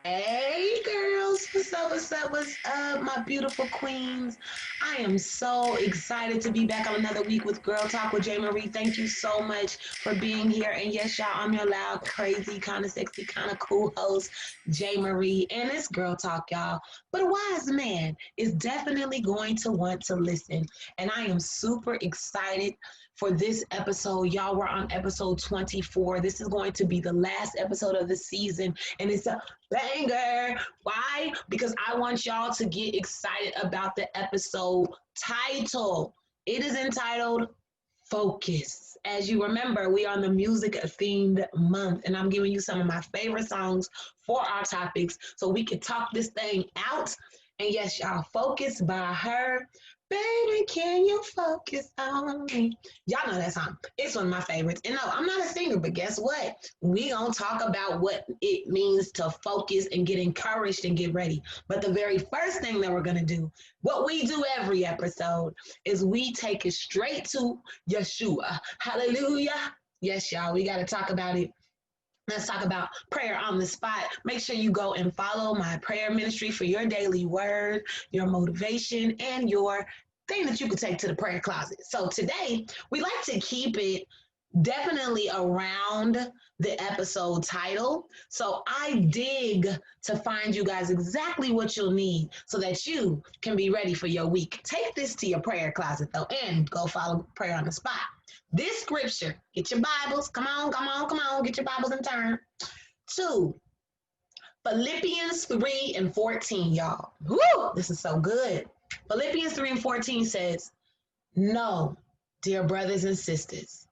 Hey girls, what's up, what's up, what's up, my beautiful queens? I am so excited to be back on another week with Girl Talk with J. Marie. Thank you so much for being here. And yes, y'all, I'm your loud, crazy, kind of sexy, kind of cool host, J. Marie. And it's Girl Talk, y'all. But a wise man is definitely going to want to listen. And I am super excited for this episode. Y'all, we're on episode 24. This is going to be the last episode of the season. And it's a banger. Why? Because I want y'all to get excited about the episode title. It is entitled Focus. As you remember, we are on the music themed month, and I'm giving you some of my favorite songs for our topics so we can talk this thing out. And yes, y'all, Focus by H.E.R. Baby, can you focus on me? Y'all know that song. It's one of my favorites. And no, I'm not a singer, but guess what? We gonna talk about what it means to focus and get encouraged and get ready. But the very first thing that we're gonna do, what we do every episode, is we take it straight to Yeshua. Hallelujah. Yes, y'all, we gotta talk about it. Let's talk about prayer on the spot. Make sure you go and follow my prayer ministry for your daily word, your motivation, and your thing that you could take to the prayer closet. So today, we like to keep it definitely around the episode title. So I dig to find you guys exactly what you'll need so that you can be ready for your week. Take this to your prayer closet though, and go follow prayer on the spot. This scripture, get your Bibles. Come on, come on, come on. Get your Bibles and turn to Philippians 3 and 14, y'all. Woo, this is so good. Philippians 3 and 14 says, no, dear brothers and sisters,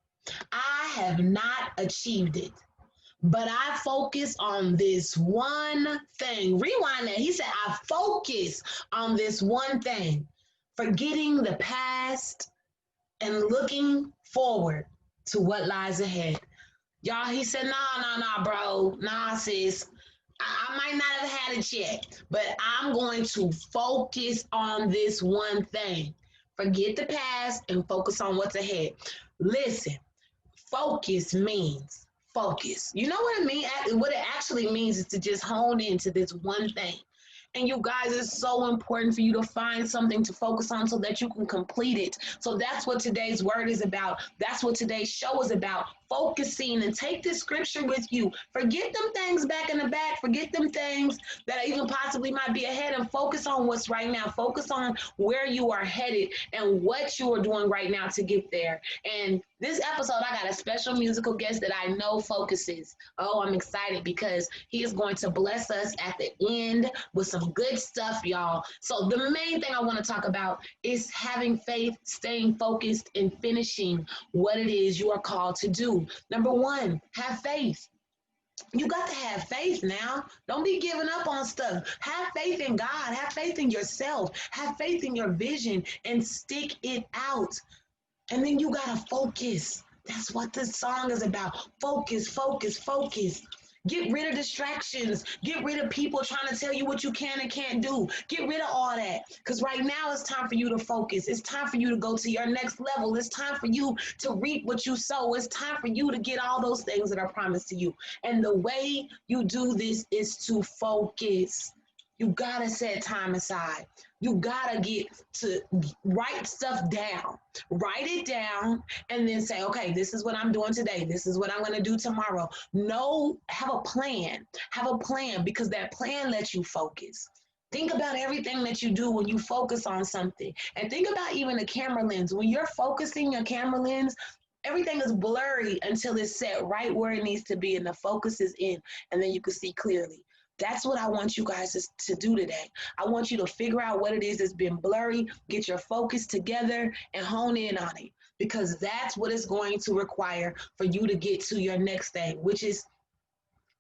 I have not achieved it, but I focus on this one thing. Rewind that. He said, I focus on this one thing, forgetting the past and looking forward to what lies ahead. Y'all, he said, nah, bro. Nah, sis. I might not have had it yet, but I'm going to focus on this one thing. Forget the past and focus on what's ahead. Listen, focus means focus. You know what it means? What it actually means is to just hone into this one thing. And you guys, it's so important for you to find something to focus on so that you can complete it. So that's what today's word is about. That's what today's show is about. Focusing, and take this scripture with you. Forget them things back in the back. Forget them things that even possibly might be ahead, and focus on what's right now. Focus on where you are headed and what you are doing right now to get there. And this episode, I got a special musical guest that I know focuses. Oh, I'm excited because he is going to bless us at the end with some good stuff, y'all. So the main thing I want to talk about is having faith, staying focused, and finishing what it is you are called to do. Number one, have faith. You got to have faith now. Don't be giving up on stuff. Have faith in God. Have faith in yourself. Have faith in your vision and stick it out. And then you got to focus. That's what this song is about. Focus, focus, focus. Get rid of distractions. Get rid of people trying to tell you what you can and can't do. Get rid of all that. Because right now it's time for you to focus. It's time for you to go to your next level. It's time for you to reap what you sow. It's time for you to get all those things that are promised to you. And the way you do this is to focus. You gotta set time aside. You gotta get to write stuff down. Write it down and then say, okay, this is what I'm doing today. This is what I'm gonna do tomorrow. No, have a plan. Have a plan, because that plan lets you focus. Think about everything that you do when you focus on something. And think about even the camera lens. When you're focusing your camera lens, everything is blurry until it's set right where it needs to be and the focus is in, and then you can see clearly. That's what I want you guys to do today. I want you to figure out what it is that's been blurry, get your focus together, and hone in on it, because that's what it's going to require for you to get to your next thing, which is,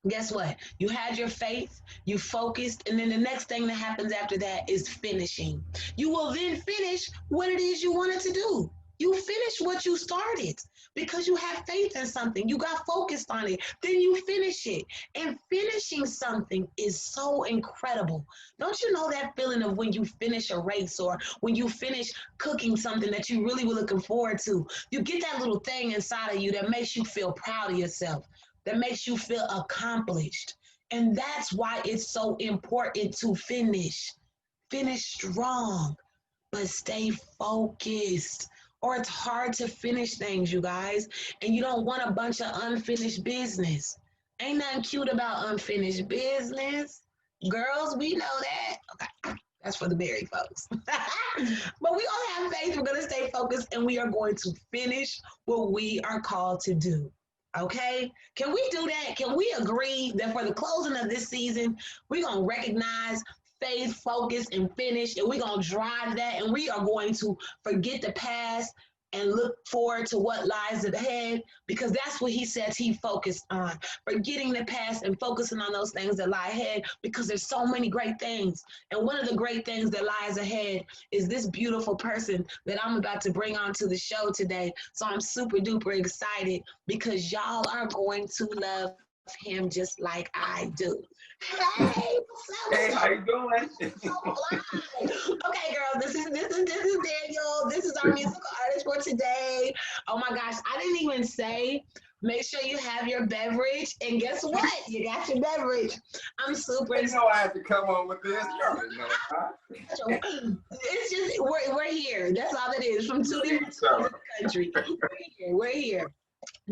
guess what? You had your faith, you focused, and then the next thing that happens after that is finishing. You will then finish what it is you wanted to do. You finish what you started because you have faith in something. You got focused on it. Then you finish it. And finishing something is so incredible. Don't you know that feeling of when you finish a race or when you finish cooking something that you really were looking forward to? You get that little thing inside of you that makes you feel proud of yourself, that makes you feel accomplished. And that's why it's so important to finish. Finish strong, but stay focused. Or it's hard to finish things, you guys. And you don't want a bunch of unfinished business. Ain't nothing cute about unfinished business. Girls, we know that. Okay, that's for the married folks. But we all have faith. We're going to stay focused and we are going to finish what we are called to do. Okay? Can we do that? Can we agree that for the closing of this season, we're going to recognize faith, focus, and finish, and we're going to drive that, and we are going to forget the past and look forward to what lies ahead, because that's what he says he focused on, forgetting the past and focusing on those things that lie ahead, because there's so many great things. And one of the great things that lies ahead is this beautiful person that I'm about to bring onto the show today. So I'm super duper excited because y'all are going to love him just like I do. Hey, Hey, how you doing? Okay, girl, this is Daniel. This is our musical artist for today. Oh my gosh, I didn't even say. Make sure you have your beverage, and guess what? You got your beverage. I'm super You excited. know I have to come on with this. You already know, huh? It's just we're here. That's all it is. From two different sides of the country, we're here. We're here.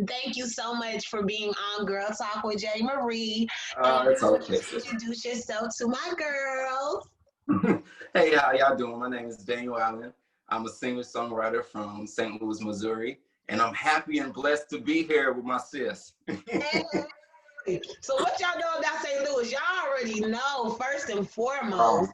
Thank you so much for being on Girl Talk with J. Marie. And It's okay. introduce yourself to my girls. Hey, how y'all doing? My name is Daniel Allyn. I'm a singer-songwriter from St. Louis, Missouri, and I'm happy and blessed to be here with my sis. So what y'all know about St. Louis? Y'all already know, first and Um, foremost,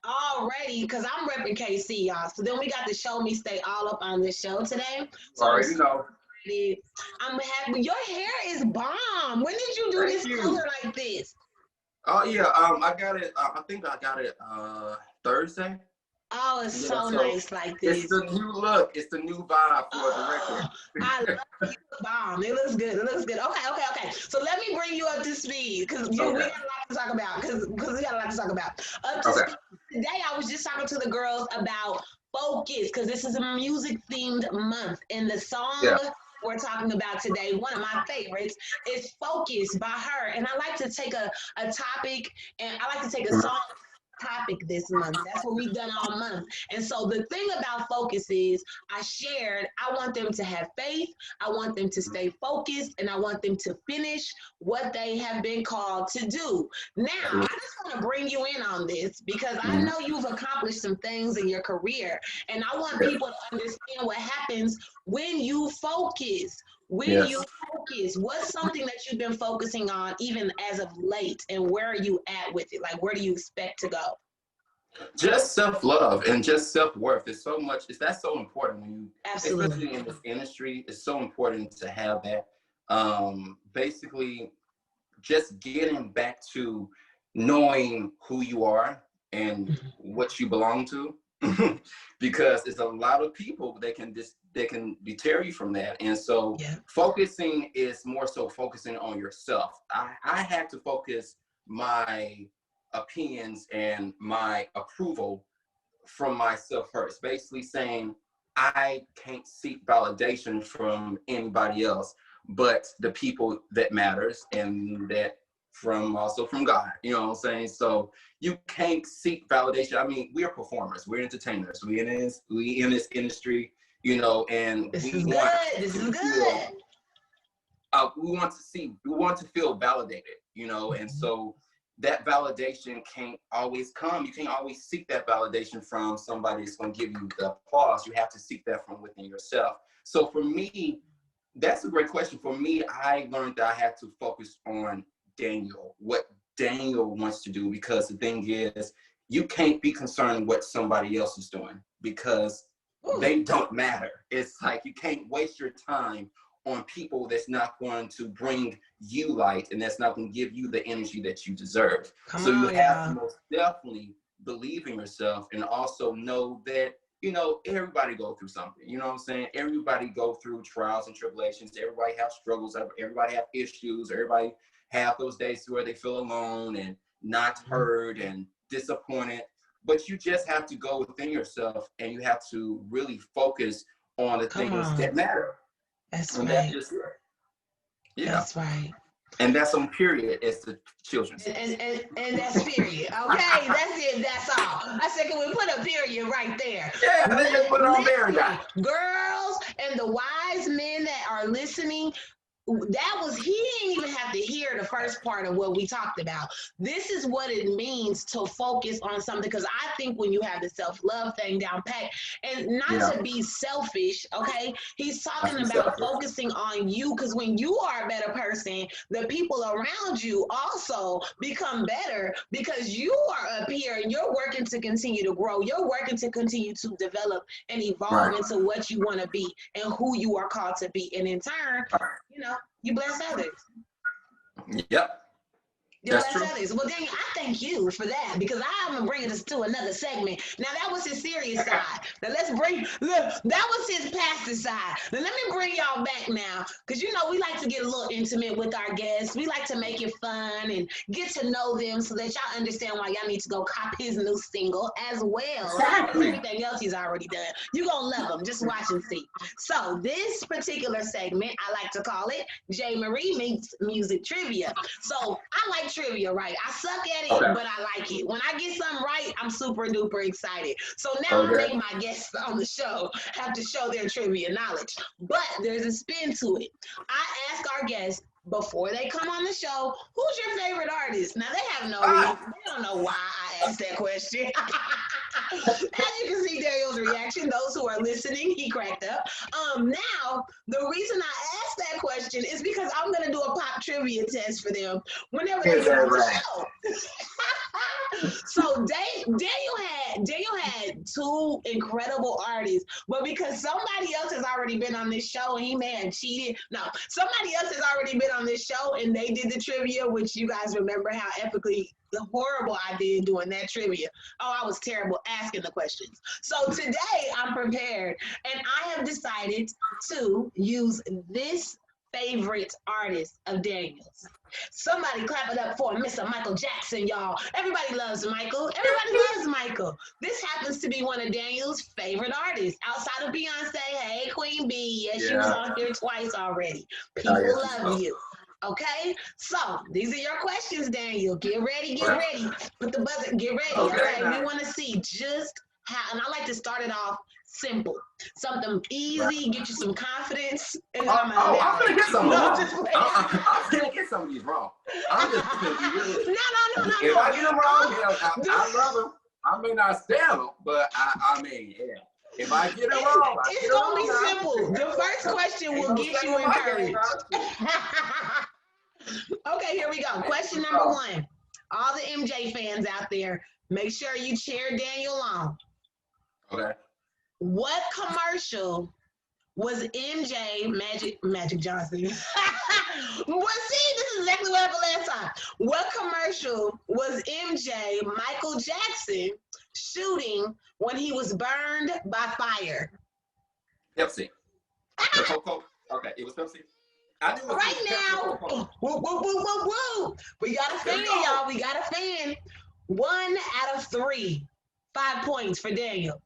already, because I'm repping KC, y'all. So then we got to show me stay all up on this show today. So I'm already know. excited. I'm happy. Your hair is bomb. When did you do Thank this you. color like this? Oh yeah, I got it. I think I got it Thursday. Oh, it's Yeah, so so nice like it's this. the new look. It's the new vibe for the Oh, record. I love you, bomb. It looks good. It looks good. Okay. So let me bring you up to speed because we got a Okay. lot to talk about. Because we got a lot to talk about. Up to Okay. speed. Today, I was just talking to the girls about focus because this is a music themed month, and the Yeah. song we're talking about today, one of my favorites, is "Focus" by her. And I like to take a topic, and I like to take a song topic this month. That's what we've done all month. And so the thing about focus is I shared, I want them to have faith, I want them to stay focused, and I want them to finish what they have been called to do. Now, I just want to bring you in on this because I Mhm. know you've accomplished some things in your career, and I want people to understand what happens when you focus. When you Yes. focus, what's something that you've been focusing on even as of late, and where are you at with it? Like, where do you expect to go? Just self-love and just self-worth. It's so much. It's that's so important when you, Absolutely. especially in this industry. It's so important to have that. Basically, just getting back to knowing who you are and what you belong to, because it's a lot of people that can deter you from that. And so, Yeah. focusing is more so focusing on yourself. I had to focus my opinions and my approval from myself first, basically saying I can't seek validation from anybody else but the people that matters, and that from also from God, you know what I'm saying? So you can't seek validation. I mean, we're performers, we're entertainers, we in this industry, you know, and This is good. This is good. we want to feel validated, you know, and so that validation can't always come. You can't always seek that validation from somebody that's going to give you the applause. You have to seek that from within yourself. So for me, that's a great question. For me, I learned that I had to focus on Daniel, what Daniel wants to do, because the thing is, you can't be concerned what somebody else is doing because Ooh, they don't matter. It's like you can't waste your time on people that's not going to bring you light and that's not going to give you the energy that you deserve. come So you on, have to y'all. most definitely believe in yourself and also know that, you know, everybody go through something. You know what I'm saying? Everybody go through trials and tribulations. Everybody have struggles. Everybody have issues. Everybody have those days where they feel alone and not heard and disappointed. But you just have to go within yourself and you have to really focus on the Come things on. that matter. That's And that's right. just it. Yeah. That's right. And that's on period as the children say. And that's period. Okay, that's it. That's all. I said, can we put a period right there? Yeah, they just put it on there. Girls and the wise men that are listening, that was, he didn't even have to hear the first part of what we talked about. This is what it means to focus on something, because I think when you have the self-love thing down pat, and not to be selfish, okay, he's talking about focusing on you, because when you are a better person, the people around you also become better, because you are up here and you're working to continue to grow, you're working to continue to develop and evolve into what you want to be and who you are called to be, and in turn, you know, you bless others. Yep. That's true. Well, Daniel, I thank you for that, because I'm gonna bring us to another segment. Now that was his serious side. Now let's bring, look, that was his pastor side. Now let me bring y'all back now, because you know we like to get a little intimate with our guests. We like to make it fun and get to know them so that y'all understand why y'all need to go cop his new single as well as everything else he's already done. You're gonna love him. Just watch and see. So this particular segment, I like to call it J. Marie Meets Music Trivia. So I like trivia, right? I suck at it, but I like it. When I get something right, I'm super duper excited. So now I make my guests on the show have to show their trivia knowledge. But there's a spin to it. I ask our guests before they come on the show, who's your favorite artist? Now they have no reason. They don't know why I asked that question. As you can see Daniel's reaction, those who are listening, he cracked up. Now, the reason I asked that question is because I'm going to do a pop trivia test for them whenever they come on the show. So Daniel had two incredible artists, but because somebody else has already been on this show and he may have cheated. No, somebody else has already been on this show and they did the trivia, which you guys remember how epically horrible I did doing that trivia. Oh, I was terrible asking the questions. So today I'm prepared and I have decided to use this favorite artist of Daniel's. Somebody clap it up for Mr. Michael Jackson, y'all. Everybody loves Michael. Everybody loves Michael. This happens to be one of Daniel's favorite artists outside of Beyonce. Hey, Queen B. Yes, she was on here twice already. People love you. Okay, so these are your questions, Daniel. Get ready, get ready. Put the buzzer, get ready. Okay, we want to see just how, and I like to start it off simple. Something easy, get you some confidence. And I'm gonna get some wrong. I'm gonna get some of these wrong. I'm just gonna be really. No. If I get them wrong, I love them. I may not stand them, but I mean, yeah. If I get it wrong, it's gonna be simple. The first question will get you encouraged. Okay, here we go. Question number one. All the MJ fans out there, make sure you cheer Daniel on. Okay. What commercial was MJ Magic Johnson? Well, see, this is exactly what happened last time. What commercial was MJ Michael Jackson shooting when he was burned by fire? Pepsi. The Coco. Okay, it was Pepsi. Right now, woo. We got a fan, y'all. We got a fan. 1 out of 3. 5 points for Daniel.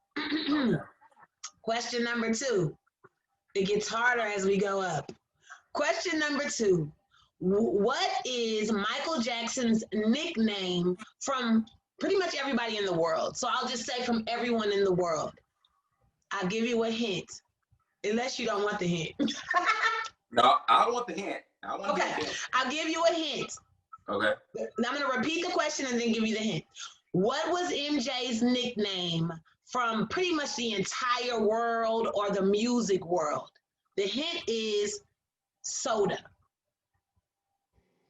Question number 2. It gets harder as we go up. Question number 2. What is Michael Jackson's nickname from pretty much everybody in the world? So I'll just say from everyone in the world. I'll give you a hint, unless you don't want the hint. No, I don't want the hint. Okay, I'll give you a hint. Okay. Now I'm going to repeat the question and then give you the hint. What was MJ's nickname from pretty much the entire world or the music world? The hint is soda.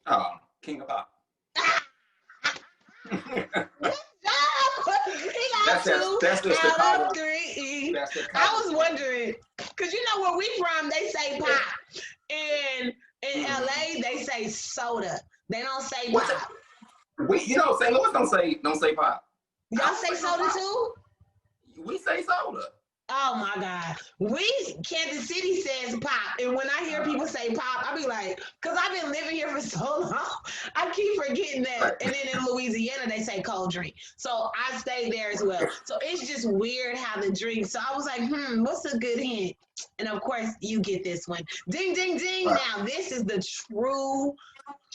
Oh, King of Pop. Good job. That's just out of 3. I was wondering, because you know where we from, they say pop. And in LA, they say soda. They don't say pop. You know, St. Louis don't say pop. Y'all say soda too? We say soda. Oh my God. Kansas City says pop. And when I hear people say pop, I be like, because I've been living here for so long, I keep forgetting that. Right. And then in Louisiana, they say cold drink. So I stay there as well. So it's just weird how the drink. So I was like, what's a good hint? And of course, you get this one. Ding, ding, ding. Right. Now, this is the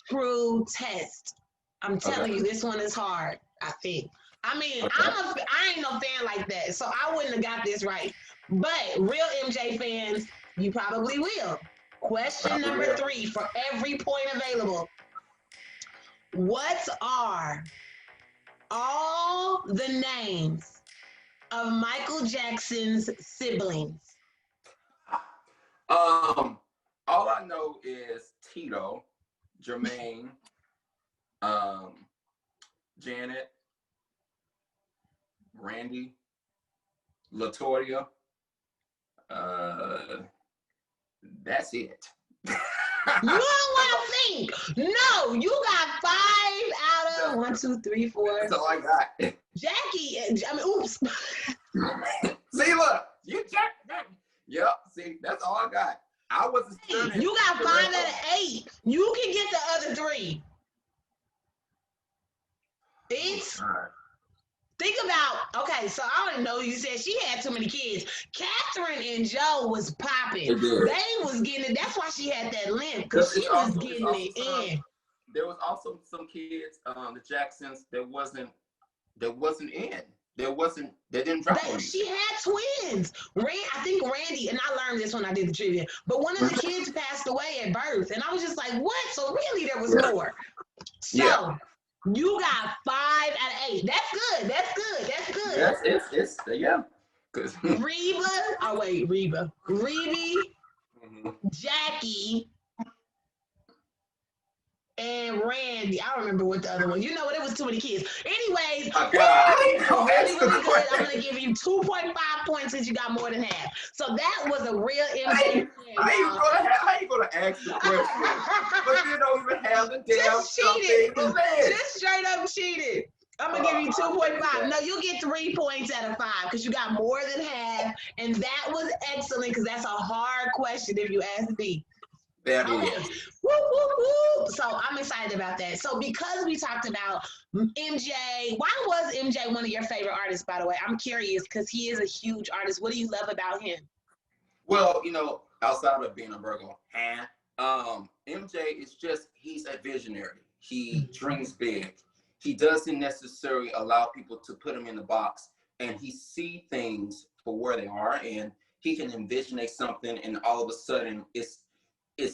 true test. I'm telling Okay. you, this one is hard, I think. I mean, Okay. I ain't no fan like that, so I wouldn't have got this right. But real MJ fans, you probably will. Question Probably number will. 3 for every point available. What are all the names of Michael Jackson's siblings? All I know is Tito, Jermaine, um, Janet, Randy, Latoya. Uh, that's it. You don't want to think. No, you got 5 out of 1, 2, 3, 4. That's all I got. Jackie, I mean, oops. See, look, you Jack. Yep. See, that's all I got. I wasn't studying. You got 5 out of 8. You can get the other 3. It's think about, okay, so I don't know. You said she had too many kids. Catherine and Joe was popping. They was getting it. That's why she had that limp, because she was getting it in. There was also some kids, the Jacksons, that wasn't in. They didn't drop on you. She had twins. I think Randy, and I learned this when I did the trivia, but one of the kids passed away at birth. And I was just like, what? So really there was more. So you got 5 out of 8. That's good. That's good. That's good. Yes, it's yeah. Reba, Jackie, and Randy. I don't remember what the other one. You know what? It was too many kids. Anyways, really good. I'm gonna give you 2.5 points since you got more than half. So that was a real MJ. How you gonna ask the question? But you don't even have the damn just cheated. Just straight up cheated. I'm gonna give you 2.5. No, you'll get 3 points out of 5 because you got more than half, and that was excellent because that's a hard question if you ask me. That okay. is. Woo, woo, woo. So I'm excited about that. So because we talked about MJ, why was MJ one of your favorite artists, by the way? I'm curious because he is a huge artist. What do you love about him? Well, outside of being a Virgo, MJ is just, he's a visionary. He dreams big. He doesn't necessarily allow people to put him in the box, and he sees things for where they are, and he can envisionate something, and all of a sudden it's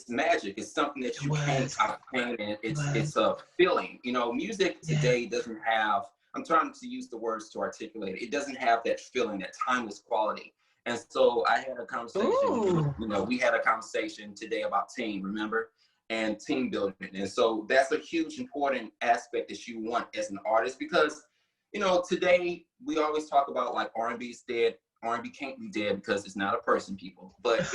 magic. It's something that you can't explain, and it's a feeling. Music today doesn't have, I'm trying to use the words to articulate it. It doesn't have that feeling, that timeless quality. And so I had a conversation, we had a conversation today about team, remember? And team building. And so that's a huge important aspect that you want as an artist, because, today we always talk about like R&B is dead. R&B can't be dead because it's not a person, people. But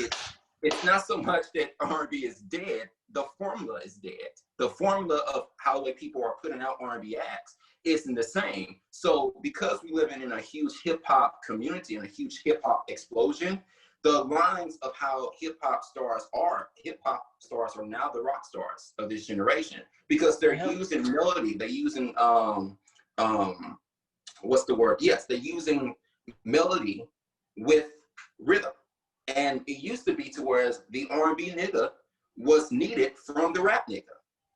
it's not so much that R&B is dead. The formula is dead. The formula of how the way people are putting out R&B acts isn't the same. So because we live in a huge hip hop community and a huge hip hop explosion, the lines of how hip hop stars are now the rock stars of this generation, because they're using melody. They're using what's the word? Yes, they're using melody with rhythm. And it used to be to whereas the R&B nigga was needed from the rap nigga.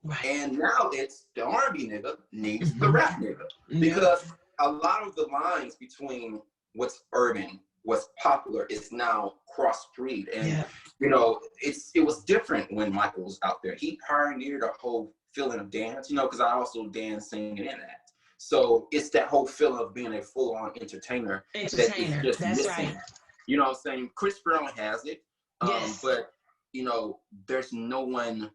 Right. And now it's the R&B nigga needs the rap nigga. Because a lot of the lines between what's urban, what's popular is now cross-breed. And, it was different when Michael was out there. He pioneered a whole feeling of dance, because I also dance, singing, and act. So it's that whole feeling of being a full-on entertainer. That is just that's missing. Right. You know what I'm saying? Chris Brown has it. But, there's no one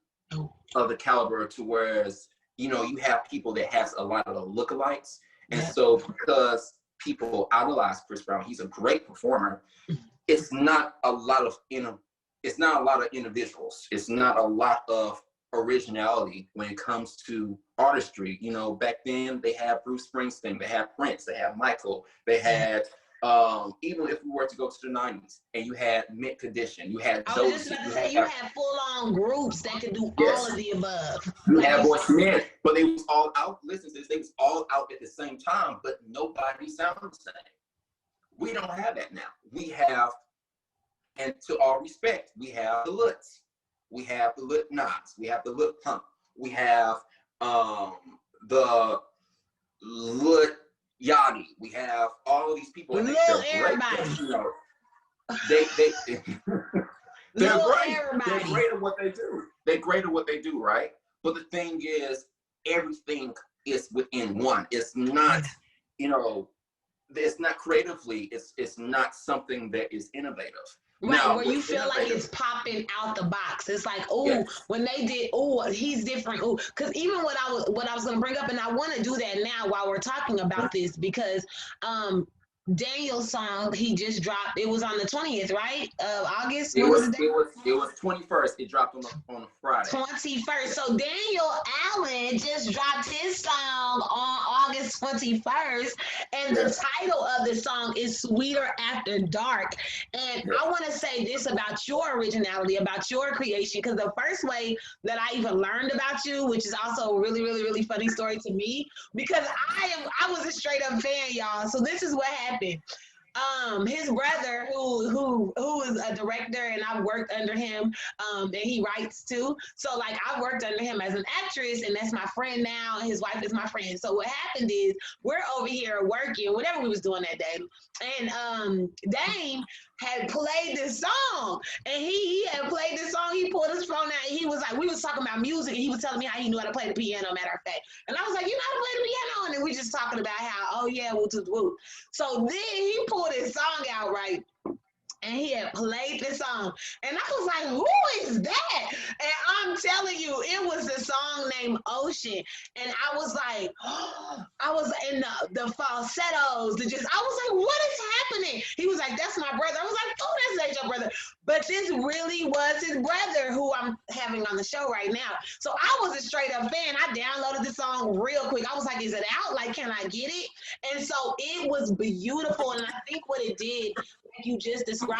of the caliber to whereas, you have people that has a lot of the lookalikes. And so because people idolize Chris Brown, he's a great performer. It's not a lot of individuals. It's not a lot of originality when it comes to artistry. Back then they had Bruce Springsteen, they had Prince, they had Michael, they had Even if we were to go to the 90s and you had Mint Condition, you had I was just Josie, about to you say you had, have full on groups that can do all yes, of the above. you Like had you Boyz II Men, but they was all out. Listen to this, they was all out at the same time, but nobody sounded the same. We don't have that now. We have, and to all respect, we have the Lutz, we have the Lit Nas, we have the Lit Pump, we have the Lit Yachty, we have all of these people, and little they're great. everybody. You know, they they're Little great. They're everybody. great at what they do. They're great at what they do, right? But the thing is, everything is within one. It's not, Yeah. you know, it's not creatively. It's not something that is innovative. Right, Now, where you what's feel like innovative? it's popping out the box. It's like, oh, Yes. when they did, oh, he's different. Oh, because even what I was gonna bring up, and I want to do that now while we're talking about this, because Daniel's song he just dropped. It was on the 20th, right? Of August. It What was was the date? it was it was 21st. It dropped on a Friday. 21st. So Daniel Allyn just dropped his song on August 21st, and the Yes. title of the song is Sweeter After Dark. And Yes. I want to say this about your originality, about your creation, because the first way that I even learned about you, which is also a really, really, really funny story to me, because I was a straight up fan, y'all. So this is what happened. His brother who is a director, and I've worked under him, and he writes too. So like I've worked under him as an actress, and that's my friend now, and his wife is my friend. So what happened is we're over here working whatever we was doing that day, and Dame had played this song, and he had played this song. He pulled his phone out, and he was like, we was talking about music, and he was telling me how he knew how to play the piano, matter of fact. And I was like, you know how to play the piano? And then we just talking about how, oh yeah, woo woo woo. So then he pulled his song out, right? And he had played the song. And I was like, who is that? And I'm telling you, it was a song named Ocean. And I was like, oh, I was in the falsettos. I was like, what is happening? He was like, that's my brother. I was like, oh, that's your brother. But this really was his brother who I'm having on the show right now. So I was a straight up fan. I downloaded the song real quick. I was like, is it out? Like, can I get it? And so it was beautiful. And I think what it did, like you just described,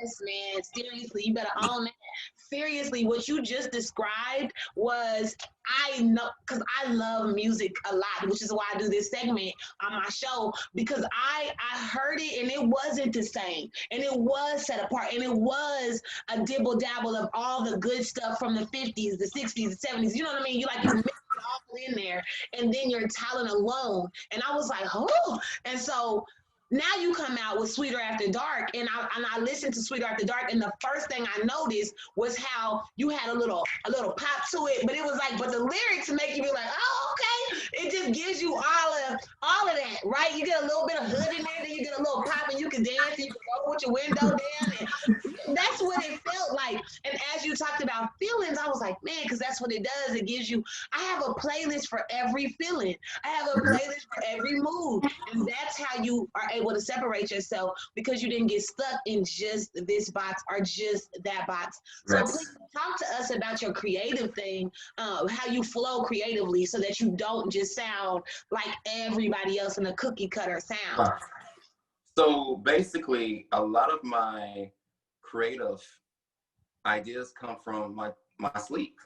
yes, man, seriously, you better own that. Seriously, what you just described was, I know, because I love music a lot, which is why I do this segment on my show, because I heard it and it wasn't the same, and it was set apart, and it was a dibble dabble of all the good stuff from the 50s, the 60s, the 70s. You know what I mean? You mix it all in there, and then your talent alone. And I was like, oh, and so now you come out with Sweeter After Dark, and I listened to Sweeter After Dark, and the first thing I noticed was how you had a little pop to it, but it was like, but the lyrics make you be like, oh, okay. It just gives you all of that, right? You get a little bit of hood in there, then you get a little pop, and you can dance, and you can go with your window down, and that's what it felt like. And as you talked about feelings, I was like, man, because that's what it does. It gives you, I have a playlist for every feeling. I have a playlist for every mood. And that's how you are able to separate yourself, because you didn't get stuck in just this box or just that box. So please Yes. talk to us about your creative thing, how you flow creatively so that you don't just sound like everybody else in a cookie cutter sound. So basically, a lot of my creative ideas come from my sleep.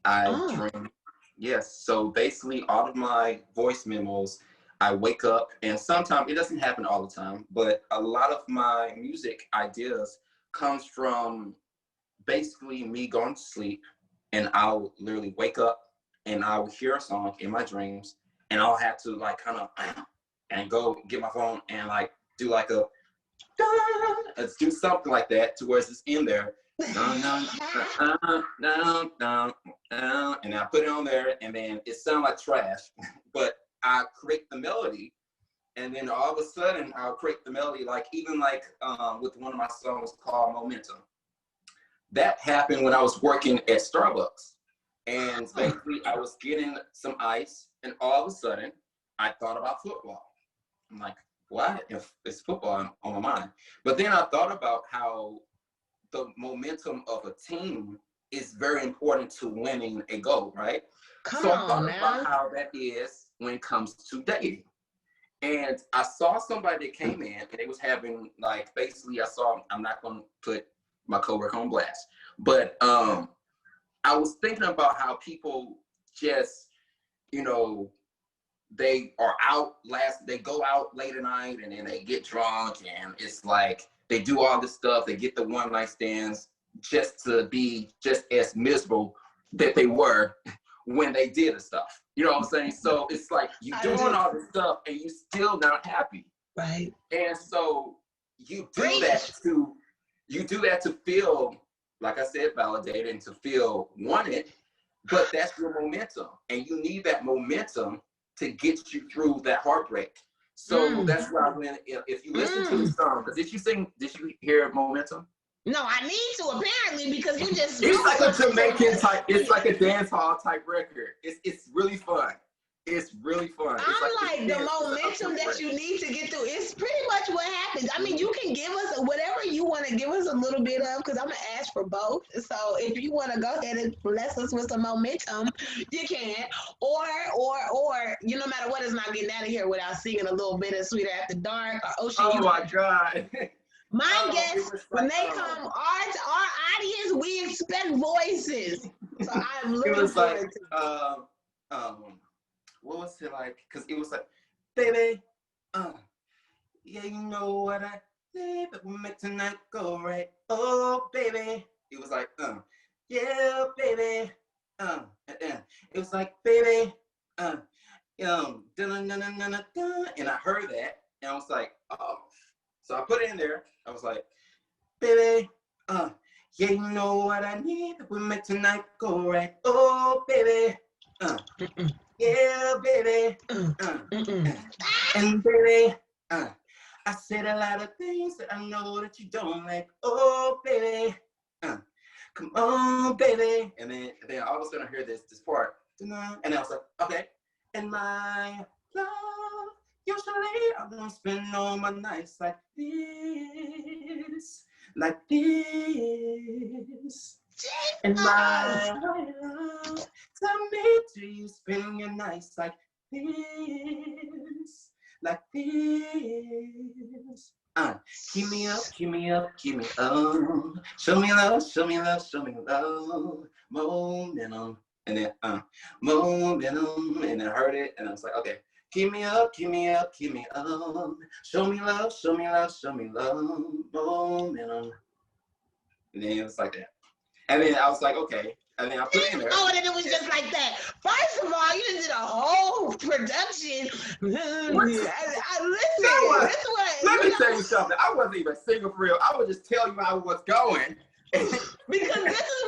I Oh, dream. Yes. So basically, all of my voice memos, I wake up, and sometimes it doesn't happen all the time, but a lot of my music ideas comes from basically me going to sleep, and I'll literally wake up and I'll hear a song in my dreams, and I'll have to like kind of and go get my phone and like do like a let's do something like that to where it's in there. Dun, dun, dun, dun, and I put it on there, and then it sounds like trash, but I create the melody, and then all of a sudden I'll create the melody, like even like with one of my songs called Momentum. That happened when I was working at Starbucks, and basically I was getting some ice, and all of a sudden I thought about football. I'm like, why if it's football on my mind? But then I thought about how the momentum of a team is very important to winning a goal, right? come So I on thought about now. how that is when it comes to dating. And I saw somebody that came in and they was having like, basically I'm not going to put my coworker on blast, but I was thinking about how people just, you know, they go out late at night and then they get drunk and it's like they do all this stuff, they get the one night stands just to be just as miserable that they were when they did the stuff. You know what I'm saying? So it's like you doing all this stuff and you still not happy. Right. And so you do that to feel, like I said, validated and to feel wanted, but that's your momentum. And you need that momentum to get you through that heartbreak. So that's why if you listen to the song, did you hear Momentum? No, I need to apparently because you just it's like a Jamaican type, it's like a dance hall type record. It's really fun. It's really fun. I'm like the momentum that you need to get through. It's pretty much what happens. I mean, you can give us whatever you want to give us a little bit of, because I'm gonna ask for both. So if you want to go ahead and bless us with some momentum, you can. Or you, no matter what, is not getting out of here without singing a little bit of Sweeter After Dark or Ocean. Oh my God. My guests, when they come, our audience, we expect voices. So I'm looking forward to what was it like? Because it was like, baby, yeah, you know what I say, but we make tonight go right. Oh, baby. It was like, yeah, baby, it was like, baby, dun, dun, dun, dun, dun, dun, dun. And I heard that, and I was like, oh. So I put it in there. I was like, baby, yeah, you know what I need, but we make tonight go right. Oh, baby, yeah, baby. And baby, I said a lot of things that I know that you don't like. Oh, baby, come on, baby. And then I was gonna hear this part, and I was like, okay. And my love, usually I don't spend all my nights like this, like this. And my love, tell me, do you spend your nights like this, like this? Keep me up, keep me up, keep me up. Show me love, show me love, show me love. Momentum. And then momentum. And I heard it and I was like, okay. Keep me up, keep me up, keep me up. Show me love, show me love, show me love. Momentum. And then it was like that. And then I was like, okay. And then I put it in there. Oh, and then it was just like that. First of all, you just did a whole production. Listen, let me tell you something. I wasn't even singing for real. I would just tell you how I was going. Because this is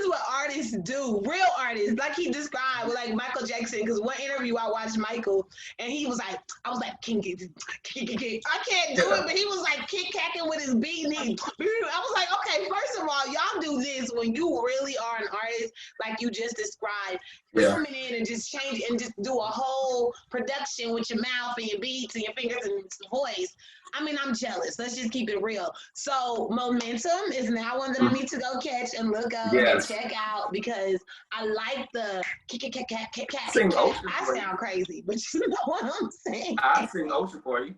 what artists do. Real artists, like he described, like Michael Jackson. Because one interview I watched Michael, and he was like, I was like, I can't do it, but he was like kick-cacking with his beat, and I was like, okay, first of all, y'all do this when you really are an artist, like you just described. Coming in and just change and just do a whole production with your mouth and your beats and your fingers and voice. I mean, I'm jealous. Let's just keep it real. So Momentum is now one that I need to go catch and look up and check out, because I like the Sing Ocean. I sound crazy, but you know what I'm saying. I sing Ocean for you.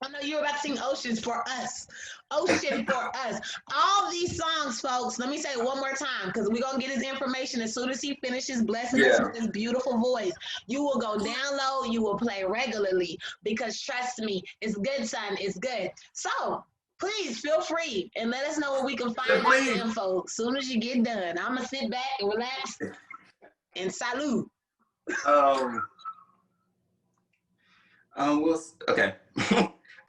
I know you're about to sing Oceans for us. Ocean for us. All these songs, folks, let me say it one more time, because we're going to get his information as soon as he finishes blessing us with his beautiful voice. You will go download, you will play regularly, because trust me, it's good, son. It's good. So please feel free and let us know where we can find out the info as soon as you get done. I'm going to sit back and relax and salute. Okay.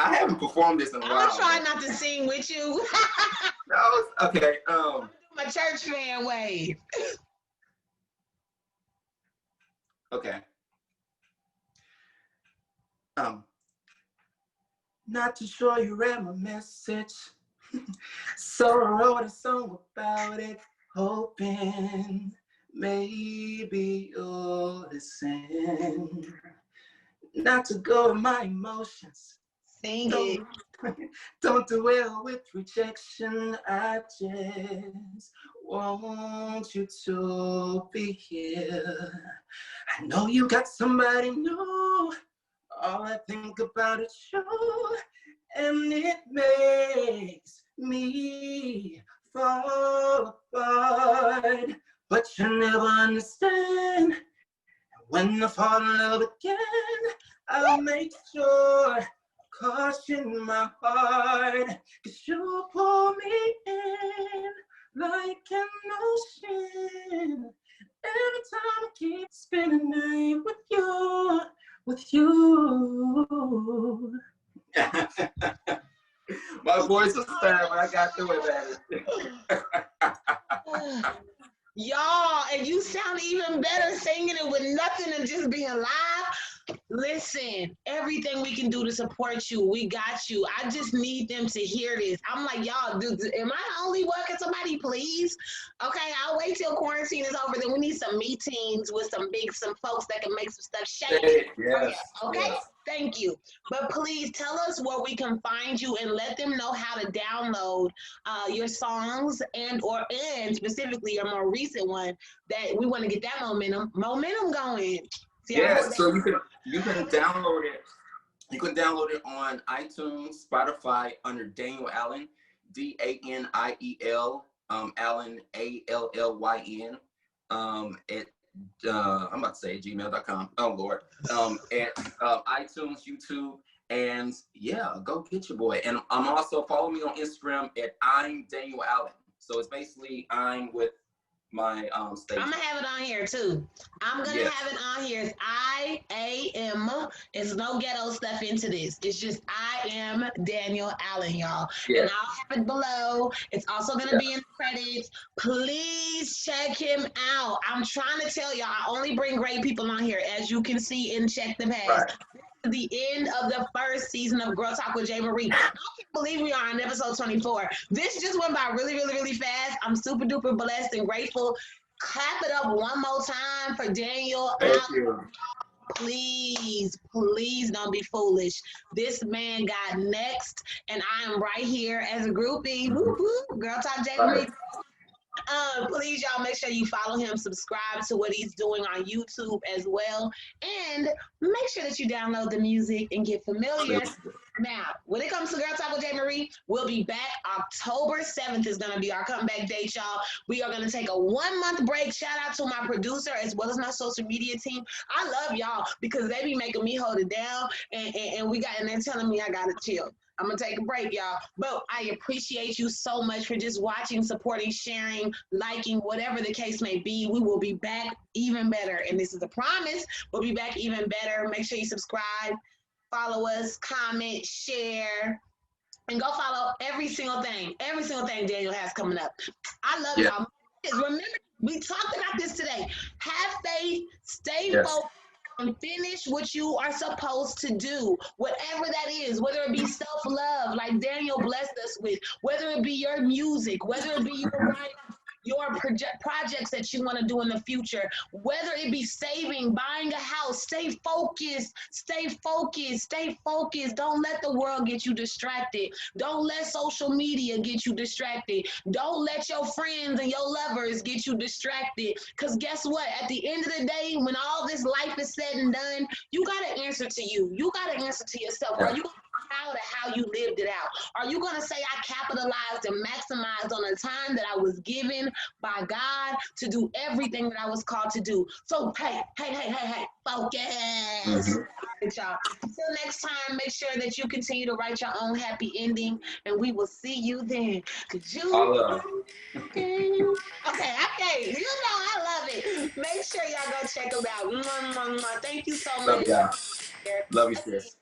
I haven't performed this in a while. I'm trying not to sing with you. No, okay. My church fan wave. Okay. Not too sure you read my message, so I wrote a song about it, hoping maybe you'll listen. Not to go with my emotions. Sing it. Don't dwell with rejection. I just want you to be here. I know you got somebody new. All I think about is you, and it makes me fall apart. But you never understand. When I fall in love again, I'll make sure caution my heart, 'cause you pull me in like an ocean. Every time I keep spending night with you, with you. My voice is sad, but I got through it, man. Y'all, and you sound even better singing it with nothing and just being live. Listen, everything we can do to support you, we got you. I just need them to hear this. I'm like, y'all, dude, am I the only one? Can somebody please? Okay, I'll wait till quarantine is over. Then we need some meetings with some folks that can make some stuff shake. Yes. Okay, Yes. thank you. But please tell us where we can find you and let them know how to download your songs and specifically your more recent one that we want to get that momentum going. See, Yes, so you can download it. You can download it on iTunes, Spotify under Daniel Allyn, Daniel, Allyn, Allyn. I'm about to say gmail.com. Oh Lord. At iTunes, YouTube, and yeah, go get your boy. And I'm also follow me on Instagram at I'm Daniel Allyn. So it's basically I'm with my stage. I'm gonna have it on here too. I'm gonna have it on here. It's I-A-M. It's no ghetto stuff into this. It's just I am Daniel Allyn, y'all. And I'll have it below. It's also gonna be in the credits. Please check him out. I'm trying to tell y'all, I only bring great people on here, as you can see in Check the Past. Right. The end of the first season of Girl Talk with J. Marie. I can't believe we are on episode 24. This just went by really, really, really fast. I'm super duper blessed and grateful. Clap it up one more time for Daniel. Thank you. Please, please don't be foolish. This man got next, and I am right here as a groupie. Woo woo, Girl Talk J. Marie. Please, y'all, make sure you follow him, subscribe to what he's doing on YouTube as well, and make sure that you download the music and get familiar. Now, when it comes to Girl Talk with J. Marie, we'll be back. October 7th is going to be our comeback date, y'all. We are going to take a 1-month break. Shout out to my producer as well as my social media team. I love y'all because they be making me hold it down, and they're telling me I got to chill. I'm going to take a break, y'all. But I appreciate you so much for just watching, supporting, sharing, liking, whatever the case may be. We will be back even better. And this is a promise. We'll be back even better. Make sure you subscribe, follow us, comment, share, and go follow every single thing Daniel has coming up. I love y'all. Remember, we talked about this today. Have faith, stay focused, and finish what you are supposed to do, whatever that is, whether it be self-love like Daniel blessed us with, whether it be your music, whether it be your writing, your projects that you want to do in the future, whether it be saving, buying a house. Stay focused, stay focused, stay focused. Don't let the world get you distracted. Don't let social media get you distracted. Don't let your friends and your lovers get you distracted, because guess what, at the end of the day, when all this life is said and done, you got to answer to you. You got to answer to yourself. Are you proud of how you lived it out? Are you going to say, I capitalized and maximized on the time that I was given by God to do everything that I was called to do? So, hey, focus. All right, y'all. Until next time, make sure that you continue to write your own happy ending, and we will see you then. Okay, you know I love it. Make sure y'all go check them out. Thank you so much. Love y'all. Love you, sis.